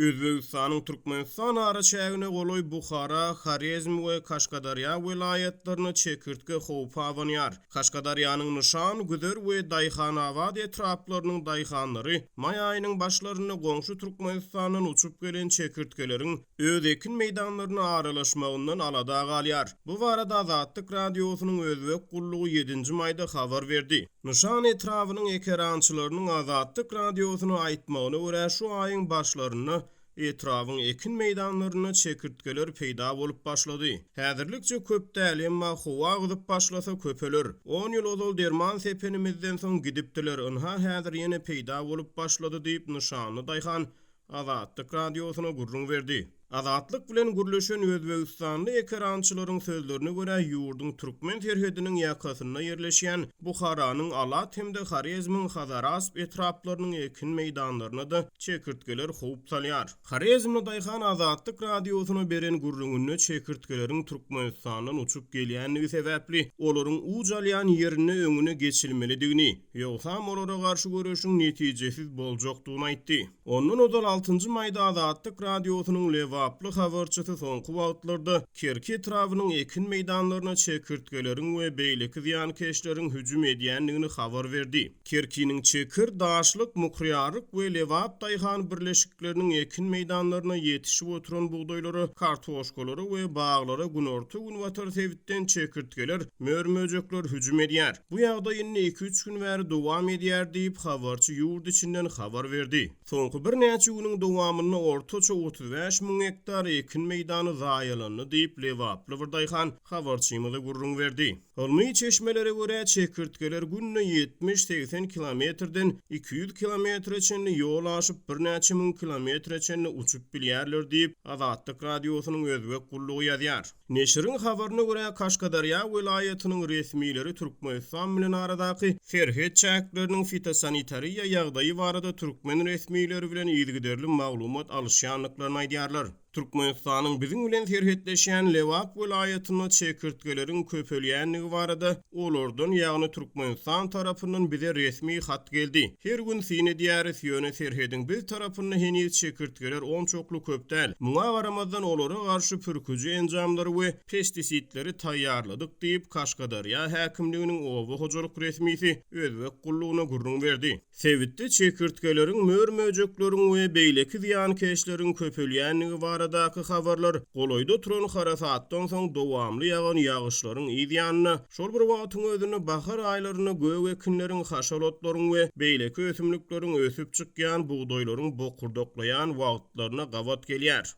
Özbegistanyň Türkmenistan araçägine goloy Buhara, Xarezm we Kaşgadarya vilayetlerini çekirtge howpy abanýar. Kaşgadarýanyň Nişan, Güder we Daýhanabad etraplarynyň daýhanlary may aýynyň başlaryna goňşy Türkmenistanyň uçup gelen çekirtkelerin öz ekin meýdanlaryna aralaşmagyndan alada galýar. Bu barada Azatlyk radiosynyň özbek gullugy 7-nji maýda habar berdi. Nişan etrawynyň ekerançylarynyň Azatlyk radiosyna aýtmagyna görä şu aýyň başlaryna etrawyň ekin meýdanlaryna çekirtgeler peýda bolup başlady. Häzirlikçe köp däl, emma howa gyzyp başlasa köpeler. 10 ýyl ozal derman sepenimizden soň gidipdiler. Onha häzir ýene peýda bolup başlady diýip Nişanly daýhan Azatlyk radiosyna gurrun berdi. Azatlyk bilen gürleşen Özbegistanly ekerançylaryň sözlerine görä ýurdun türkmen terhediniň ýakasyna ýerleşýän Buharanyň Alat hemde Xarezmiň Xazarasp etraplarynyň ekin meýdanlaryna da çekirtgeler howp salýar. Xarezmni daýhan Azatlyk radiosyna beren gurrungyny çekirtgeleriň Türkmenistanyň uçup gelýänligi sebäpli olaryň ujalýan ýerine öňüne geçilmelidigini, ýogsa olara garşy görüşiň netijesiz boljokdugyny aýtdy. Ondan ozal 6-njy maýda Azatlyk radiosynyň Lewaply habarçysy soňky wagtlarda Kerki etrawynyň ekin meýdanlaryna çekirtgeleriň we beýleki ziýankeşleriň hüjüm edýänligini habar berdi. Kerkiniň çekir, daşlyk, mukryarlyk we Lewap daýhan birleşikleriniň ekin meýdanlaryna ýetişip oturan buğdaýlary, kartoşkalary we baglara günorta günwatar sebitden çekirtgeler, mörmöjekler hüjüm edýär. Bu ýagdaý 2-3 gün bäri dowam edýär diýip habarçy ýurt içinden habar berdi. Soňky bir näçe güniň dowamyny ortaça 35 000 hektar ekin meýdany zaýalandy diýip Lewaply bir daýhan habarçymyza gurrun berdi. Olmy çeşmelere görä çekirtgeler günne 70-80 kilometrden 200 kilometreçenli ýol aşyp bir näçe min kilometreçenli uçup bilýärler diýip Azatlyk radiosynyň özbek gullugy ýazýar. Neşiriň habaryna görä Kaşgadarya vilayatynyň resmileri Türkmenistan bilen aradaky serhet çäkleriniň fitosanitariýa ýagdaýy barada türkmen resmileri bilen ýygyderli maglumat alýanlyklaryny aýdýarlar. Türkmenistanyň biziň bilen serhetleşýän Lewap vilayatyna çekirtgeleriň köpelýänligi barada olardan ýagny Türkmenistan tarapyndan bize resmi hat geldi. Her gün sine diýäris ýöne serhediň biz tarapyndan henüz çekirtgeler 10 çoklu köp däl. Muňa garamazdan olara garşy pürküji enjamlary we pestisitleri taýýarladyk diýip Kaşgadarya häkimliginiň owa hojalyk resmisi özbek gullugyna gurrun berdi. Sebitde çekirtgeleriň mörmöjekleriň we beýleki ziýankeşleriň köpelýänligi baradaky habarlar goloýda turan harasatdan soň dowamly ýagan ýagyşlaryň ýanına şol bir wagtyň özüne bahar aýlaryna gög ekinleriň haşaratlaryň we beýleki ösümlikleriň ösüp çykýan buğdaýlaryň bokurdoklaýan wagtlaryna gawat gelýär.